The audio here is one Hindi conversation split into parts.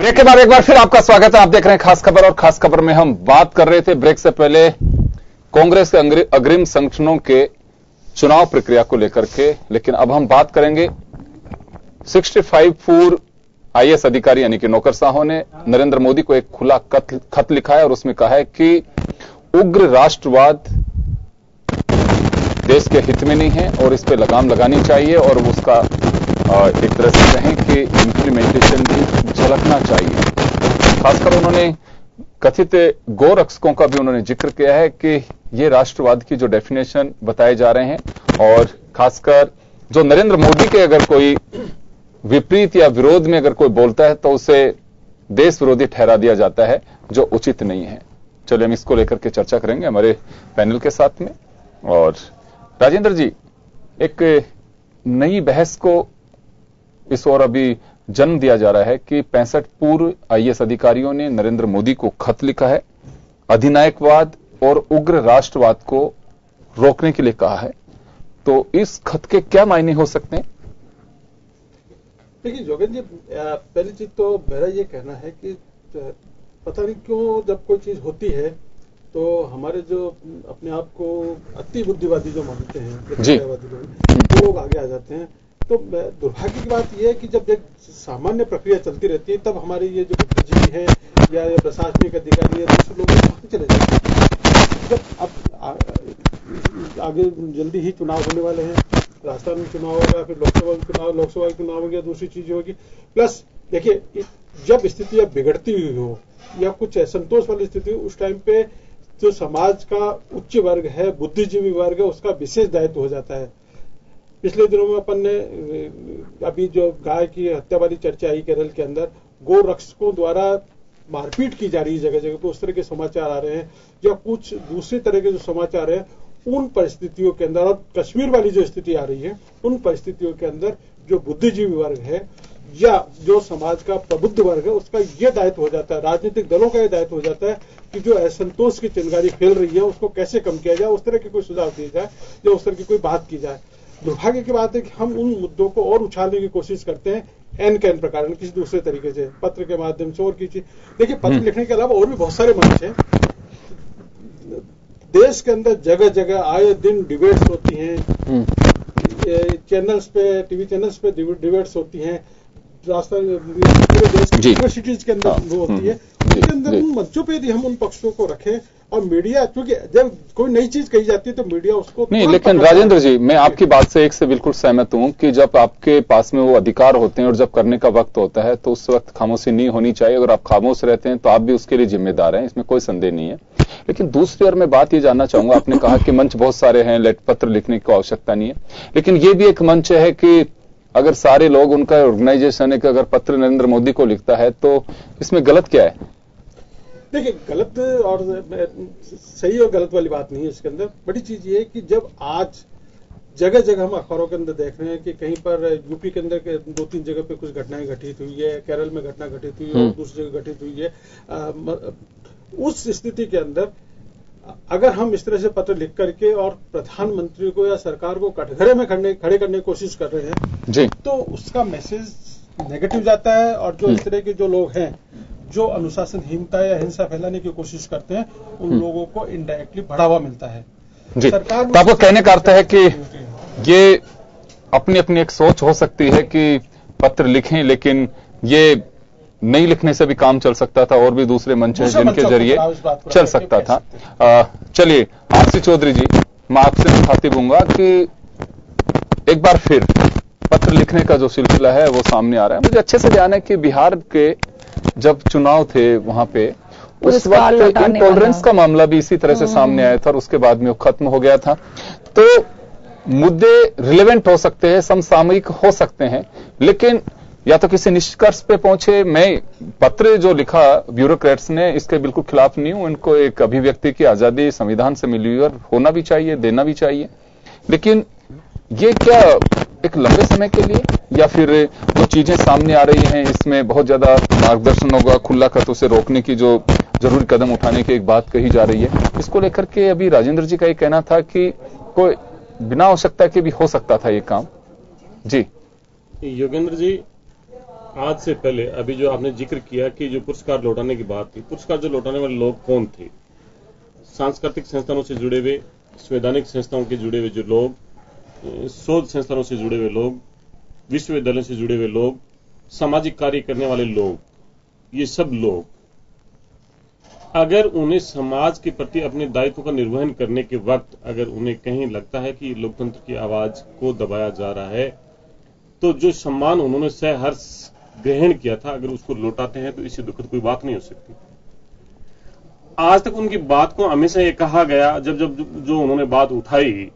ब्रेक के बाद एक बार फिर आपका स्वागत है। आप देख रहे हैं खास खबर, और खास खबर में हम बात कर रहे थे ब्रेक से पहले कांग्रेस के अग्रिम संगठनों के चुनाव प्रक्रिया को लेकर के, लेकिन अब हम बात करेंगे 65 पूर्व आईएएस अधिकारी यानी कि नौकरशाहों ने नरेंद्र मोदी को एक खुला खत लिखा है और उसमें कहा है कि उग्र राष्ट्रवाद देश के हित में नहीं है और इस पर लगाम लगानी चाहिए और उसका एक तरह से कहें कि इंप्लीमेंटेशन भी झलकना चाहिए। खासकर उन्होंने कथित गोरक्षकों का भी उन्होंने जिक्र किया है कि ये राष्ट्रवाद की जो डेफिनेशन बताए जा रहे हैं, और खासकर जो नरेंद्र मोदी के अगर कोई विपरीत या विरोध में अगर कोई बोलता है तो उसे देश विरोधी ठहरा दिया जाता है, जो उचित नहीं है। चलिए हम इसको लेकर के चर्चा करेंगे हमारे पैनल के साथ में। और राजेंद्र जी, एक नई बहस को इस ओर अभी जन्म दिया जा रहा है कि 65 पूर्व आईएएस अधिकारियों ने नरेंद्र मोदी को खत लिखा है, अधिनायकवाद और उग्र राष्ट्रवाद को रोकने के लिए कहा है। तो इस खत के क्या मायने हो सकते हैं? देखिए जोगेंद्र जी, पहली चीज तो मेरा ये कहना है कि पता नहीं क्यों जब कोई चीज होती है तो हमारे जो अपने आप को अति बुद्धिवादी जो मानते हैं, वो लोग आगे आ जाते हैं। तो दुर्भाग्य की बात यह है कि जब एक सामान्य प्रक्रिया चलती रहती है तब हमारे ये जो बुद्धिजीवी हैं या प्रशासनिक अधिकारी है दूसरे लोग भाग चले जाते हैं। जब अब आगे जल्दी ही चुनाव होने वाले हैं, राजस्थान में चुनाव होगा, फिर लोकसभा के चुनाव होगी, दूसरी चीजें होगी। प्लस देखिए, जब स्थितियां बिगड़ती हुई हो या कुछ असंतोष वाली स्थिति, उस टाइम पे जो समाज का उच्च वर्ग है, बुद्धिजीवी वर्ग है, उसका विशेष दायित्व हो जाता है। पिछले दिनों में अपन ने अभी जो गाय की हत्या वाली चर्चा आई केरल के अंदर, गौ रक्षकों द्वारा मारपीट की जा रही है जगह जगह पे, उस तरह के समाचार आ रहे हैं, या कुछ दूसरे तरह के जो समाचार है, उन परिस्थितियों के अंदर, और कश्मीर वाली जो स्थिति आ रही है, उन परिस्थितियों के अंदर जो बुद्धिजीवी वर्ग है या जो समाज का प्रबुद्ध वर्ग है, उसका ये दायित्व हो जाता है, राजनीतिक दलों का ये दायित्व हो जाता है कि जो असंतोष की चिंगारी फैल रही है उसको कैसे कम किया जाए, उस तरह के कोई सुझाव दिए जाए या उस तरह की कोई बात की जाए। दुर्भाग्य की बात है कि हम उन मुद्दों को और उछालने की कोशिश करते हैं एन कैन प्रकार किसी दूसरे तरीके से, पत्र के माध्यम से और किसी। देखिए, पत्र लिखने के अलावा और भी बहुत सारे मंच हैं। देश के अंदर जगह जगह आए दिन डिबेट्स होती हैं, चैनल्स पे, टीवी चैनल्स पे डिबेट्स होती हैं, राजस्थान पूरे देश की यूनिवर्सिटीज के अंदर वो होती है। उसके अंदर उन मंचों पे यदि हम उन पक्षों को रखें, और मीडिया, क्योंकि जब कोई नई चीज कही जाती है तो मीडिया उसको नहीं, लेकिन राजेंद्र जी, मैं आपकी बात से एक से बिल्कुल सहमत हूं कि जब आपके पास में वो अधिकार होते हैं और जब करने का वक्त होता है तो उस वक्त खामोशी नहीं होनी चाहिए। अगर आप खामोश रहते हैं तो आप भी उसके लिए जिम्मेदार हैं, इसमें कोई संदेह नहीं है। लेकिन दूसरी ओर मैं बात ये जानना चाहूंगा, आपने कहा कि मंच बहुत सारे हैं, पत्र लिखने की आवश्यकता नहीं है, लेकिन ये भी एक मंच है कि अगर सारे लोग, उनका ऑर्गेनाइजेशन है कि अगर पत्र नरेंद्र मोदी को लिखता है तो इसमें गलत क्या है? देखिए, गलत और सही और गलत वाली बात नहीं है इसके अंदर। बड़ी चीज ये है कि जब आज जगह जगह हम अखबारों के अंदर देख रहे हैं कि कहीं पर यूपी के अंदर 2-3 जगह पे कुछ घटनाएं घटित हुई है, केरल में घटना घटित हुई है और दूसरी जगह घटित हुई है, उस स्थिति के अंदर अगर हम इस तरह से पत्र लिख करके और प्रधानमंत्री को या सरकार को कटघरे में खड़े करने की कोशिश कर रहे हैं जी, तो उसका मैसेज नेगेटिव जाता है। और जो इस तरह के जो लोग हैं जो अनुशासनहीनता या हिंसा फैलाने की कोशिश करते हैं, उन लोगों को इनडायरेक्टली बढ़ावा मिलता है जी। सरकार तो आपको कहने का अर्थ है कि ये अपनी अपनी एक सोच हो सकती है कि पत्र लिखें, लेकिन ये नहीं लिखने से भी काम चल सकता था, और भी दूसरे मंच हैं जिनके जरिए चल सकता था। चलिए आरसी चौधरी जी, मैं आपसे मुखातिब हूंगा कि एक बार फिर पत्र लिखने का जो सिलसिला है वो सामने आ रहा है। मुझे अच्छे से ध्यान है कि बिहार के जब चुनाव थे वहां पे उस वक्त इंटॉलरेंस का मामला भी इसी तरह से सामने आया था और उसके बाद में वो खत्म हो गया था। तो मुद्दे रिलेवेंट हो सकते हैं, समसामयिक हो सकते हैं, लेकिन या तो किसी निष्कर्ष पे पहुंचे। मैं पत्र जो लिखा ब्यूरोक्रेट्स ने, इसके बिल्कुल खिलाफ नहीं हूं। इनको एक अभिव्यक्ति की आजादी संविधान से मिली हुई और होना भी चाहिए, देना भी चाहिए, लेकिन ये क्या एक लंबे समय के लिए, या फिर जो चीजें सामने आ रही हैं इसमें बहुत ज्यादा मार्गदर्शन होगा, खुला खत उसे रोकने की जो जरूरी कदम उठाने की एक बात कही जा रही है, इसको लेकर के अभी राजेंद्र जी का ये कहना था कि कोई बिना आवश्यकता के भी हो सकता था ये काम। जी योगेंद्र जी, आज से पहले अभी जो आपने जिक्र किया कि जो पुरस्कार लौटाने की बात थी, पुरस्कार जो लौटाने वाले लोग कौन थे? सांस्कृतिक संस्थानों से जुड़े हुए, संवैधानिक संस्थाओं के जुड़े हुए जो लोग, शोध संस्थानों से जुड़े हुए लोग, विश्वविद्यालय से जुड़े हुए लोग, सामाजिक कार्य करने वाले लोग, ये सब लोग अगर उन्हें समाज के प्रति अपने दायित्व का निर्वहन करने के वक्त अगर उन्हें कहीं लगता है कि लोकतंत्र की आवाज को दबाया जा रहा है, तो जो सम्मान उन्होंने सहर्ष ग्रहण किया था अगर उसको लौटाते हैं तो इससे दुखद कोई बात नहीं हो सकती। आज तक उनकी बात को हमेशा ये कहा गया जब जो उन्होंने बात उठाई,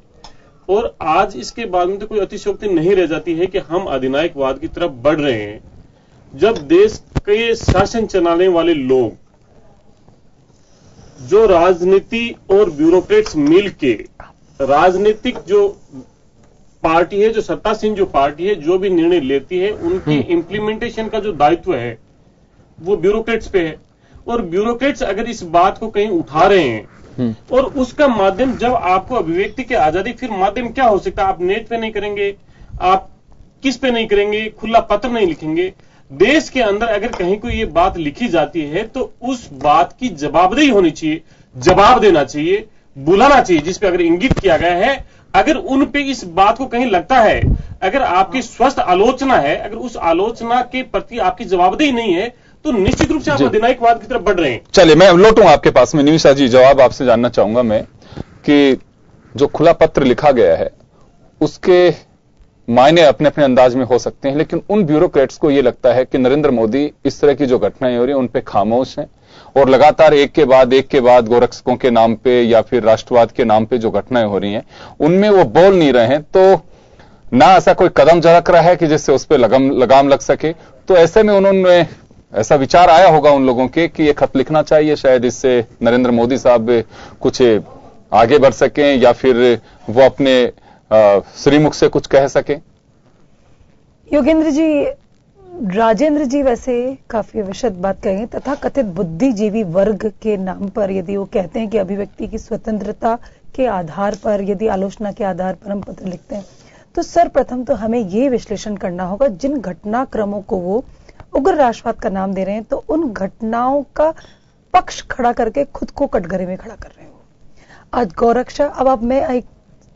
और आज इसके बाद में तो कोई अतिशयोक्ति नहीं रह जाती है कि हम अधिनायकवाद की तरफ बढ़ रहे हैं। जब देश के शासन चलाने वाले लोग, जो राजनीति और ब्यूरोक्रेट्स मिलके राजनीतिक जो पार्टी है, जो सत्तासीन जो पार्टी है, जो भी निर्णय लेती है, उनकी इंप्लीमेंटेशन का जो दायित्व है वो ब्यूरोक्रेट्स पे है। और ब्यूरोक्रेट्स अगर इस बात को कहीं उठा रहे हैं और उसका माध्यम, जब आपको अभिव्यक्ति की आजादी, फिर माध्यम क्या हो सकता है? आप नेट पे नहीं करेंगे, आप किस पे नहीं करेंगे, खुला पत्र नहीं लिखेंगे। देश के अंदर अगर कहीं कोई ये बात लिखी जाती है तो उस बात की जवाबदेही होनी चाहिए, जवाब देना चाहिए, बुलाना चाहिए, जिस पे अगर इंगित किया गया है। अगर उन पे इस बात को कहीं लगता है, अगर आपकी स्वस्थ आलोचना है, अगर उस आलोचना के प्रति आपकी जवाबदेही नहीं है, तो निश्चित रूप से आप अधिनायकवाद की तरफ बढ़ रहे हैं। चलिए, मैं लौटूंगा आपके पास में। निमिषा जी, जवाब आपसे जानना चाहूंगा मैं कि जो खुला पत्र लिखा गया है उसके मायने अपने अपने अंदाज में हो सकते हैं, लेकिन उन ब्यूरोक्रेट्स को यह लगता है कि नरेंद्र मोदी इस तरह की जो घटनाएं हो रही हैं उन पे खामोश हैं, और लगातार एक के बाद गोरक्षकों के नाम पे या फिर राष्ट्रवाद के नाम पे जो घटनाएं हो रही हैं उनमें वो बोल नहीं रहे हैं। तो ना ऐसा कोई कदम झलक रहा है कि जिससे उस पर लगाम लग सके। तो ऐसे में उन्होंने ऐसा विचार आया होगा उन लोगों के कि ये खत लिखना चाहिए, शायद इससे नरेंद्र मोदी साहब कुछ आगे बढ़ सकें या फिर वो अपने श्रीमुख से कुछ कह सके। योगेंद्र जी, राजेंद्र जी वैसे काफी विशद बात कहें, तथा कथित बुद्धिजीवी वर्ग के नाम पर यदि वो कहते हैं कि अभिव्यक्ति की स्वतंत्रता के आधार पर, यदि आलोचना के आधार पर हम पत्र लिखते हैं, तो सर्वप्रथम तो हमें ये विश्लेषण करना होगा जिन घटनाक्रमों को वो उग्र राष्ट्रवाद का नाम दे रहे हैं, तो उन घटनाओं का पक्ष खड़ा करके खुद को कटघरे में खड़ा कर रहे हो। आज गौरक्षा, अब मैं एक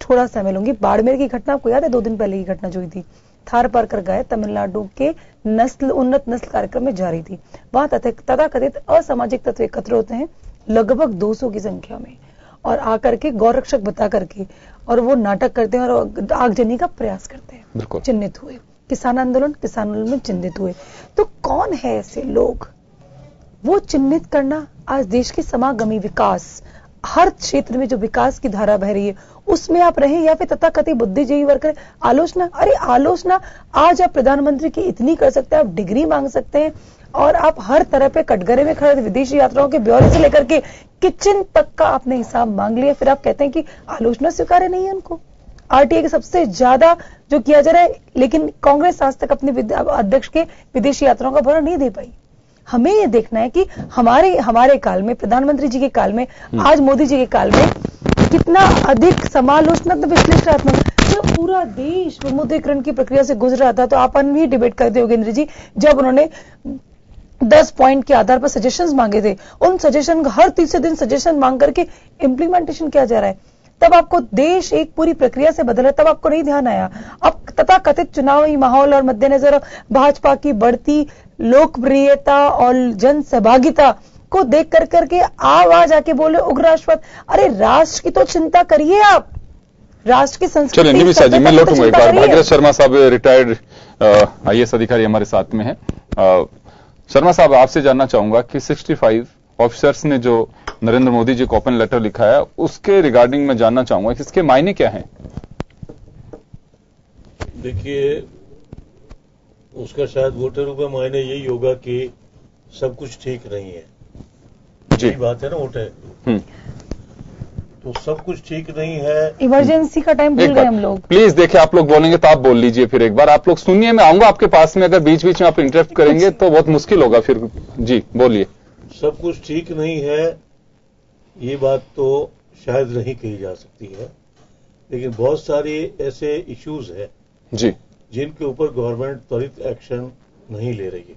थोड़ा समय लूंगी। बाड़मेर की घटना आपको याद है? 2 दिन पहले की घटना जो हुई थी, थार पार कर गए तमिलनाडु के उन्नत नस्ल कार्यक्रम में जा रही थी। वहां तथाकथित असामाजिक तत्व एकत्र होते हैं लगभग 200 की संख्या में, और आकर के गौरक्षक बता करके और वो नाटक करते हैं और आगजनी का प्रयास करते हैं। चिन्हित हुए किसान आंदोलन में चिन्हित हुए। तो कौन है ऐसे लोग? वो चिन्हित करना आज देश की समागमी विकास, हर क्षेत्र में जो विकास की धारा बह रही है उसमें आप रहें, या फिर तथाकथित बुद्धिजीवी वर्ग करें आलोचना। अरे आलोचना आज आप प्रधानमंत्री की इतनी कर सकते हैं, आप डिग्री मांग सकते हैं, और आप हर तरह पे कटघरे में खड़े, विदेशी यात्राओं के ब्यौरे से लेकर के किचन तक का आपने हिसाब मांग लिया, फिर आप कहते हैं कि आलोचना स्वीकार्य नहीं है उनको। आरटीआई के सबसे ज्यादा जो किया जा रहा है, लेकिन कांग्रेस आज तक अपने अध्यक्ष के विदेशी यात्राओं का ब्यौरा नहीं दे पाई। हमें यह देखना है कि हमारे काल में, प्रधानमंत्री जी के काल में, आज मोदी जी के काल में कितना अधिक समालोचनात्मक विश्लेषणात्मक, जब पूरा देश विमुद्रीकरण की प्रक्रिया से गुजर रहा था, तो अपन भी डिबेट करते योगेंद्र जी, जब उन्होंने 10 पॉइंट के आधार पर सजेशंस मांगे थे, उन सजेशन हर तीसरे दिन सजेशन मांग करके इंप्लीमेंटेशन किया जा रहा है, तब आपको देश एक पूरी प्रक्रिया से बदला, तब आपको नहीं ध्यान आया। अब तथाकथित चुनावी माहौल और मद्देनजर भाजपा की बढ़ती लोकप्रियता और जन सहभागिता को देख करके आवाज आके बोले उग्र राष्ट्रवाद। अरे राष्ट्र की तो चिंता करिए आप, राष्ट्र की संस्कृति। चलिए निमिषा जी, मैं लौटूंगा एक बार। भागीरथ शर्मा साहब रिटायर्ड आईएएस अधिकारी हमारे साथ में हैं। शर्मा साहब, आपसे जानना चाहूंगा कि 65 ऑफिसर्स ने जो नरेंद्र मोदी जी को ओपन लेटर लिखा है, उसके रिगार्डिंग में जानना चाहूंगा कि इसके मायने क्या हैं? देखिए, उसका शायद वोटरों का मायने यही होगा कि सब कुछ ठीक नहीं है। यही बात है ना वोटर। तो सब कुछ ठीक नहीं है। इमरजेंसी का टाइम भूल गए हम लोग। प्लीज देखिए, आप लोग बोलेंगे तो आप बोल लीजिए फिर एक बार। आप लोग सुनिए, मैं आऊंगा आपके पास में। अगर बीच बीच में आप इंटरप्ट करेंगे तो बहुत मुश्किल होगा फिर। जी बोलिए। सब कुछ ठीक नहीं है, ये बात तो शायद नहीं कही जा सकती है, लेकिन बहुत सारे ऐसे इश्यूज हैं जी जिनके ऊपर गवर्नमेंट त्वरित एक्शन नहीं ले रही है।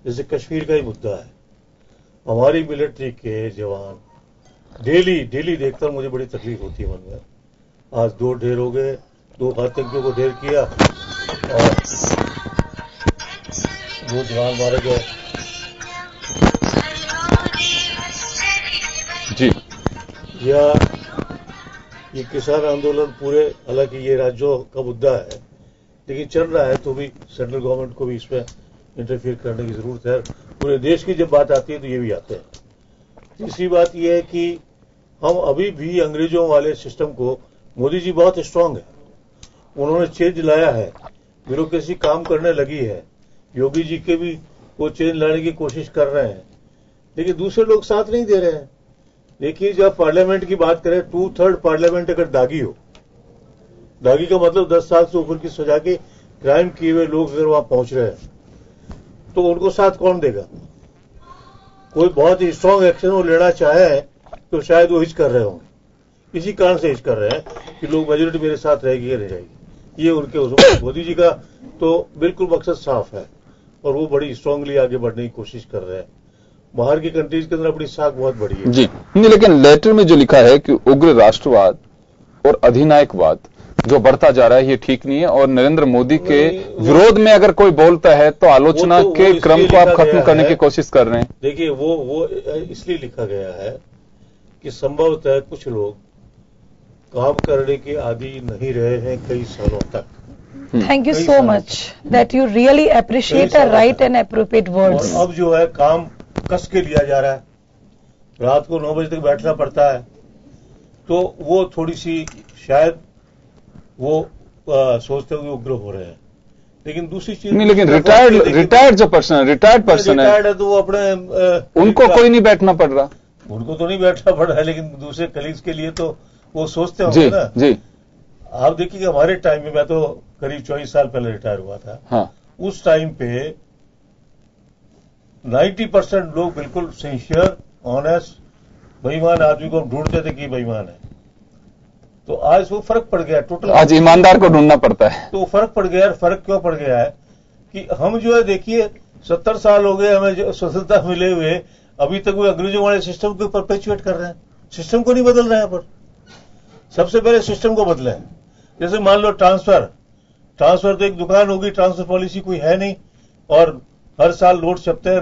जैसे कश्मीर का ही मुद्दा है, हमारी मिलिट्री के जवान डेली देखता हूं, मुझे बड़ी तकलीफ होती है मन में। आज 2 ढेर हो गए, 2 आतंकियों को ढेर किया और 2 जवान मारे गए। जी, या ये किसान आंदोलन पूरे, हालांकि ये राज्यों का मुद्दा है लेकिन चल रहा है, तो भी सेंट्रल गवर्नमेंट को भी इसमें इंटरफियर करने की जरूरत है। पूरे देश की जब बात आती है तो ये भी आते हैं। तीसरी बात यह है कि हम अभी भी अंग्रेजों वाले सिस्टम को, मोदी जी बहुत स्ट्रांग है, उन्होंने चेंज लाया है, ब्यूरोक्रेसी काम करने लगी है, योगी जी के भी वो चेंज लाने की कोशिश कर रहे हैं, लेकिन दूसरे लोग साथ नहीं दे रहे हैं। देखिए, जब पार्लियामेंट की बात करें, 2/3 पार्लियामेंट अगर दागी हो, दागी का मतलब 10 साल से ऊपर की सजा के क्राइम किए हुए लोग अगर वहां पहुंच रहे हैं तो उनको साथ कौन देगा? कोई बहुत ही स्ट्रांग एक्शन वो लेना चाहे तो शायद वो हिच कर रहे होंगे। इसी कारण से हिच कर रहे हैं कि लोग मेजोरिटी मेरे साथ रहेगी या नहीं रहेगी। ये उनके मोदी जी का तो बिल्कुल मकसद साफ है और वो बड़ी स्ट्रांगली आगे बढ़ने की कोशिश कर रहे हैं। बाहर की कंट्रीज के अंदर अपनी साख बहुत बड़ी है। जी नहीं, लेकिन लेटर में जो लिखा है कि उग्र राष्ट्रवाद और अधिनायकवाद जो बढ़ता जा रहा है ये ठीक नहीं है, और नरेंद्र मोदी के विरोध में अगर कोई बोलता है तो आलोचना के क्रम को आप खत्म करने की कोशिश कर रहे हैं। देखिए, वो इसलिए लिखा गया है कि संभवतः कुछ लोग काम करने के आदी नहीं रहे हैं कई सालों तक। Thank you so much that you really appreciate a right and appropriate words. और अब जो है काम कस के लिया जा रहा है, रात को 9 बजे तक बैठना पड़ता है, तो वो थोड़ी सी शायद वो सोचते हुए उग्र हो रहे हैं। लेकिन दूसरी चीज नहीं, लेकिन रिटायर्ड जो पर्सन है, रिटायर्ड पर्सन है तो वो अपने उनको कोई नहीं बैठना पड़ रहा, उनको तो नहीं बैठना पड़ रहा है, लेकिन दूसरे कलीग्स के लिए तो वो सोचते होंगे ना। जी, आप देखिए, हमारे टाइम में, मैं तो करीब 24 साल पहले रिटायर हुआ था। हाँ, उस टाइम पे 90% लोग बिल्कुल सिंसियर, ऑनेस्ट, बेईमान आदमी को ढूंढते थे कि बेईमान है। तो आज वो फर्क पड़ गया टोटल। आज ईमानदार को ढूंढना पड़ता है। तो फर्क पड़ गया। फर्क क्यों पड़ गया है कि हम जो है, देखिए 70 साल हो गए हमें स्वतंत्रता मिले हुए, अभी तक वो अंग्रेजों वाले सिस्टम को परपेचुएट कर रहे हैं। सिस्टम को नहीं बदल रहे हैं। पर सबसे पहले सिस्टम को बदले। जैसे मान लो ट्रांसफर तो एक दुकान होगी, ट्रांसफर पॉलिसी कोई है नहीं, और हर साल नोट छपते हैं,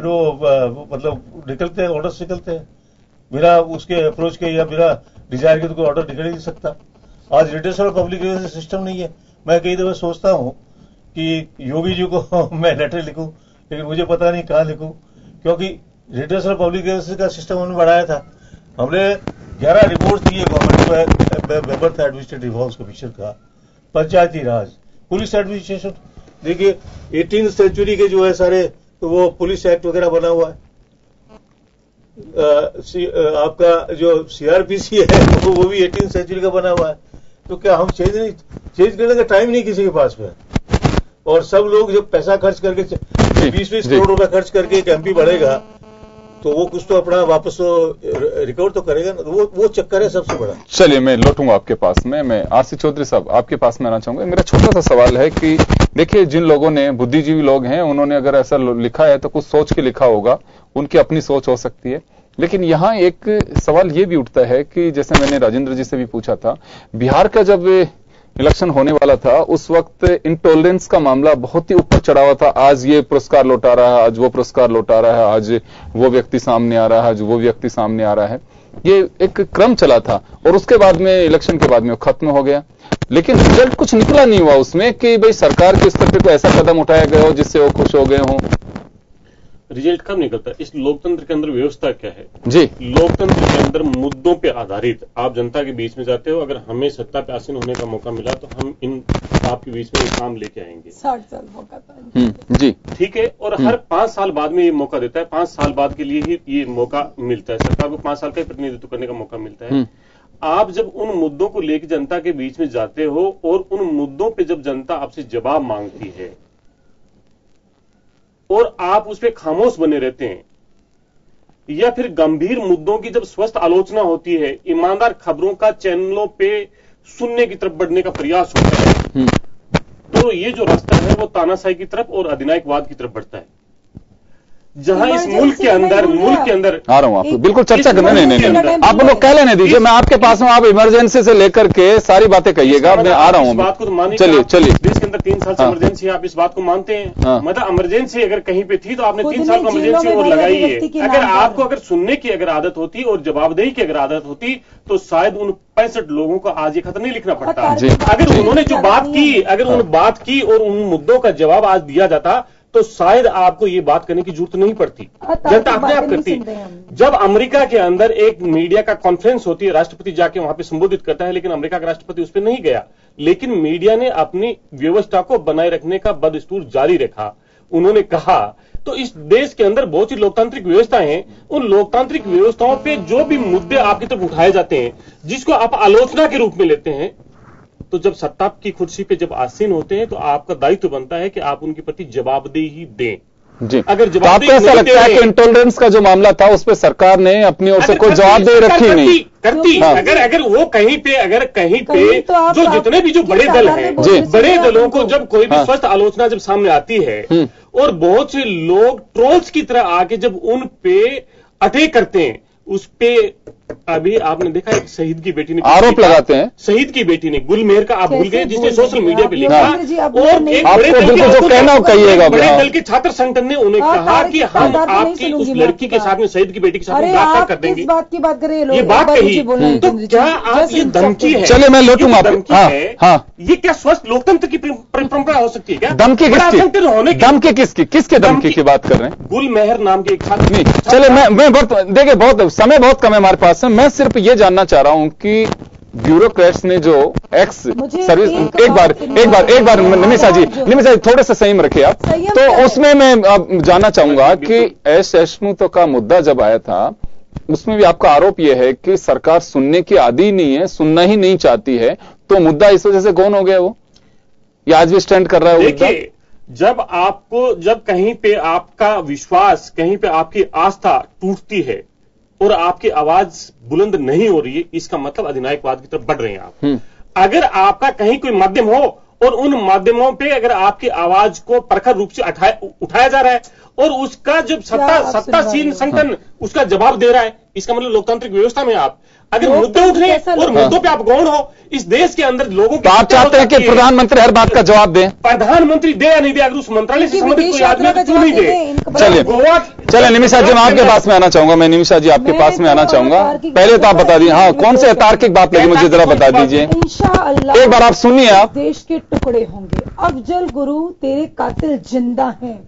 मतलब निकलते हैं, ऑर्डर्स निकलते हैं, बिना उसके अप्रोच के या बिना डिजायर के तो कोई ऑर्डर निकल ही नहीं सकता। आज रिटेशन ऑफ पब्लिक सिस्टम नहीं है। मैं कई दफे सोचता हूं कि योगी जी को मैं लेटर लिखूं, लेकिन मुझे पता नहीं कहां लिखूं, क्योंकि रिटेशन ऑफ पब्लिक का सिस्टम हमने बढ़ाया था। हमने 11 रिपोर्ट दिए गवर्नमेंट को, मेंबर था एडमिनिस्ट्रेटिव रिफॉर्म्स कमीशन का, पंचायती राज, पुलिस एडमिनिस्ट्रेशन। देखिए 18वीं सेंचुरी के जो है सारे, तो वो पुलिस एक्ट वगैरह बना हुआ है। आपका जो सीआरपीसी है वो भी 18वीं सेंचुरी का बना हुआ है। तो क्या हम चेंज करने का टाइम नहीं किसी के पास में? और सब लोग जब पैसा खर्च करके 20-20 करोड़ रुपए खर्च करके एक एमपी बढ़ेगा तो वो कुछ तो अपना वापस रिकवर तो करेगा ना। वो चक्कर है सबसे बड़ा। चलिए, मैं लौटूंगा आपके पास में। मैं आरसी चौधरी साहब आपके पास में आना चाहूंगा। मेरा छोटा सा सवाल है कि देखिए, जिन लोगों ने, बुद्धिजीवी लोग हैं, उन्होंने अगर ऐसा लिखा है तो कुछ सोच के लिखा होगा, उनकी अपनी सोच हो सकती है। लेकिन यहां एक सवाल ये भी उठता है कि जैसे मैंने राजेंद्र जी से भी पूछा था, बिहार का जब इलेक्शन होने वाला था उस वक्त इंटॉलरेंस का मामला बहुत ही ऊपर चढ़ा हुआ था। आज ये पुरस्कार लौटा रहा है, आज वो पुरस्कार लौटा रहा है, आज वो व्यक्ति सामने आ रहा है, आज वो व्यक्ति सामने आ रहा है। ये एक क्रम चला था और उसके बाद में, इलेक्शन के बाद में वो खत्म हो गया। लेकिन रिजल्ट कुछ निकला नहीं हुआ उसमें कि भाई सरकार के स्तर पर कोई ऐसा कदम उठाया गया हो जिससे वो खुश हो गए हों। रिजल्ट कब निकलता है? इस लोकतंत्र के अंदर व्यवस्था क्या है जी? लोकतंत्र के अंदर मुद्दों पे आधारित आप जनता के बीच में जाते हो। अगर हमें सत्ता पे आसीन होने का मौका मिला तो हम इन आपके बीच में काम लेके आएंगे। 60 साल मौका था जी, ठीक है। और हर 5 साल बाद में ये मौका देता है। 5 साल बाद के लिए ही ये मौका मिलता है। सरकार को 5 साल का ही प्रतिनिधित्व करने का मौका मिलता है। आप जब उन मुद्दों को लेकर जनता के बीच में जाते हो और उन मुद्दों पे जब जनता आपसे जवाब मांगती है और आप उस पर खामोश बने रहते हैं, या फिर गंभीर मुद्दों की जब स्वस्थ आलोचना होती है, ईमानदार खबरों का चैनलों पे सुनने की तरफ बढ़ने का प्रयास होता है, तो तो ये जो रास्ता है वो तानाशाही की तरफ और अधिनायकवाद की तरफ बढ़ता है, जहां इस मुल्क के अंदर आ रहा हूं आपको बिल्कुल चर्चा करने नहीं आप लोग कह लेने दीजिए, मैं आपके पास हूं, आप इमरजेंसी से लेकर के सारी बातें कहिएगा, मैं आ रहा हूं। इस बात को तो मानिए, चलिए देश के अंदर 3 साल से इमरजेंसी है, आप इस बात को मानते हैं? मतलब इमरजेंसी अगर कहीं पे थी तो आपने 3 साल को इमरजेंसी और लगाई है। अगर आपको अगर सुनने की अगर आदत होती और जवाबदेही की अगर आदत होती तो शायद उन 65 लोगों को आज ये खत नहीं लिखना पड़ता। अगर उन्होंने जो बात की, अगर उन बात की और उन मुद्दों का जवाब आज दिया जाता तो शायद आपको ये बात करने की जरूरत नहीं पड़ती, जनता अपने आप करती। जब अमेरिका के अंदर एक मीडिया का कॉन्फ्रेंस होती है, राष्ट्रपति जाके वहां पे संबोधित करता है, लेकिन अमेरिका का राष्ट्रपति उस पर नहीं गया, लेकिन मीडिया ने अपनी व्यवस्था को बनाए रखने का बदस्तूर जारी रखा। उन्होंने कहा तो इस देश के अंदर बहुत सी लोकतांत्रिक व्यवस्थाएं हैं, उन लोकतांत्रिक व्यवस्थाओं पे जो भी मुद्दे आपकी तरफ उठाए जाते हैं, जिसको आप आलोचना के रूप में लेते हैं, तो जब सत्ता की कुर्सी पे जब आसीन होते हैं तो आपका दायित्व बनता है कि आप उनके प्रति जवाबदेही दें। जी, अगर तो आपको ऐसा लगता है कि इंटॉलरेंस का जो मामला था उस पर सरकार ने अपनी ओर से कोई जवाबदेही रखी नहीं करती? हाँ। अगर वो कहीं पे तो जो जितने भी जो बड़े दल हैं, बड़े दलों को जब कोई भी स्वस्थ आलोचना जब सामने आती है और बहुत से लोग ट्रोल्स की तरह आके जब उन पे अटैक करते हैं, उस पे अभी आपने देखा एक शहीद की बेटी ने आरोप लगाते हैं, शहीद की बेटी ने गुलमेहर का आप भूल गए, जिसने सोशल मीडिया पे लिखा, और एक बड़े दल जो कहना कहिएगा, बड़े दल के छात्र संगठन ने उन्हें कहा कि हम आपकी उस लड़की के साथ में, शहीद की बेटी के साथ में बलात्कार कर देंगे। बात की बात करें, ये बात कही तो क्या आप ये धमकी है? चलिए मैं लौटूंगा, ये क्या स्वस्थ लोकतंत्र की परंपरा हो सकती है क्या? धमकी किसकी? किसके धमकी की बात कर रहे हैं? गुलमेहर नाम के एक छात्र। नहीं चले, मैं देखिए बहुत समय बहुत कम है हमारे पास में, मैं सिर्फ ये जानना चाह रहा हूं कि ब्यूरोक्रेट्स ने जो एक्स सर्विस एक बार निमिषा जी थोड़े से संयम रखिए आप, तो उसमें मैं जानना चाहूंगा कि एस देशमुख का मुद्दा जब आया था उसमें भी आपका आरोप यह है कि सरकार सुनने की आदी नहीं है, सुनना ही नहीं चाहती है, तो मुद्दा इस वजह से गौन हो गया वो, या आज भी स्टैंड कर रहा है? देखिए, जब कहीं पे आपका विश्वास, कहीं पे आपकी आस्था टूटती है और आपकी आवाज बुलंद नहीं हो रही है, इसका मतलब अधिनायकवाद की तरफ बढ़ रहे हैं आप। अगर आपका कहीं कोई माध्यम हो और उन माध्यमों पे अगर आपकी आवाज को प्रखर रूप से उठाया जा रहा है और उसका जब सत्तासीन संगठन उसका जवाब दे रहा है, इसका मतलब लोकतांत्रिक व्यवस्था में आप अगर मुद्दे उठ रहे हैं और मुद्दों पे आप गौण हो, इस देश के अंदर लोगों तो आप चाहते हैं कि प्रधानमंत्री हर बात का जवाब दें? प्रधानमंत्री दे या नहीं दे, अगर उस मंत्रालय से संबंधित कोई आदमी तो क्यों नहीं दे? चलिए निमिषा जी मैं आपके पास में आना चाहूंगा, पहले तो आप बता दीजिए, हाँ कौन से तार्किक बात लगी मुझे जरा बता दीजिए, एक बार आप सुनिए। आप देश के टुकड़े होंगे, अफजल गुरु तेरे कातिल जिंदा हैं,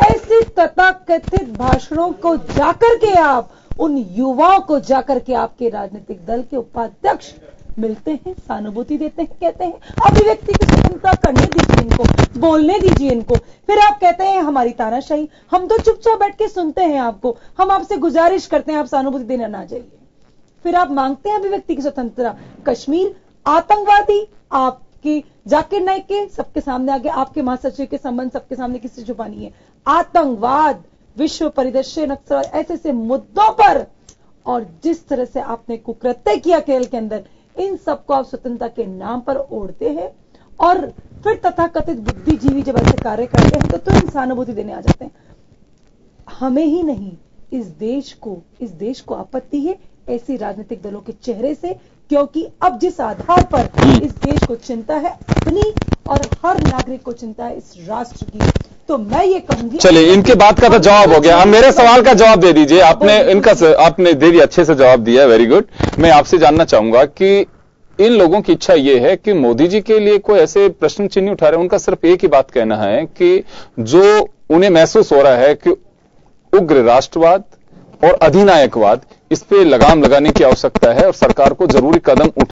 ऐसे तथाकथित भाषणों को जाकर के आप उन युवाओं को जाकर के आपके राजनीतिक दल के उपाध्यक्ष मिलते हैं, सहानुभूति देते हैं, कहते हैं अभिव्यक्ति की स्वतंत्रता करने दीजिए इनको, बोलने दीजिए इनको, फिर आप कहते हैं हमारी तानाशाही, हम तो चुपचाप बैठ के सुनते हैं आपको, हम आपसे गुजारिश करते हैं आप सहानुभूति देने ना जाइए, फिर आप मांगते हैं अभिव्यक्ति की स्वतंत्रता। कश्मीर आतंकवादी आपकी जाकिर नाइक के सबके सामने आगे, आपके महासचिव के संबंध सबके सामने किसी से छुपा नहीं है, आतंकवाद, विश्व परिदृश्य, नक्सलवाद, ऐसे मुद्दों पर, और जिस तरह से आपने कुकृत्य किया केरल के अंदर, इन सबको आप स्वतंत्रता के नाम पर ओढ़ते हैं और फिर तथाकथित बुद्धिजीवी जब ऐसे कार्य करते हैं तो तुरंत सहानुभूति देने आ जाते हैं। हमें ही नहीं, इस देश को आपत्ति है ऐसी राजनीतिक दलों के चेहरे से, क्योंकि अब जिस आधार पर इस देश को चिंता है अपनी और हर नागरिक को चिंता है इस राष्ट्र की, तो मैं ये कहूंगी। चलिए इनकी बात का तो जवाब हो गया, अब मेरे सवाल का जवाब दे दीजिए। आपने दे दिया, अच्छे से जवाब दिया, वेरी गुड। मैं आपसे जानना चाहूंगा कि इन लोगों की इच्छा ये है कि मोदी जी के लिए कोई ऐसे प्रश्न चिन्ह उठा रहे हैं, उनका सिर्फ एक ही बात कहना है कि जो उन्हें महसूस हो रहा है कि उग्र राष्ट्रवाद और अधिनायकवाद, इस पे लगाम लगाने की आवश्यकता है और सरकार को जरूरी कदम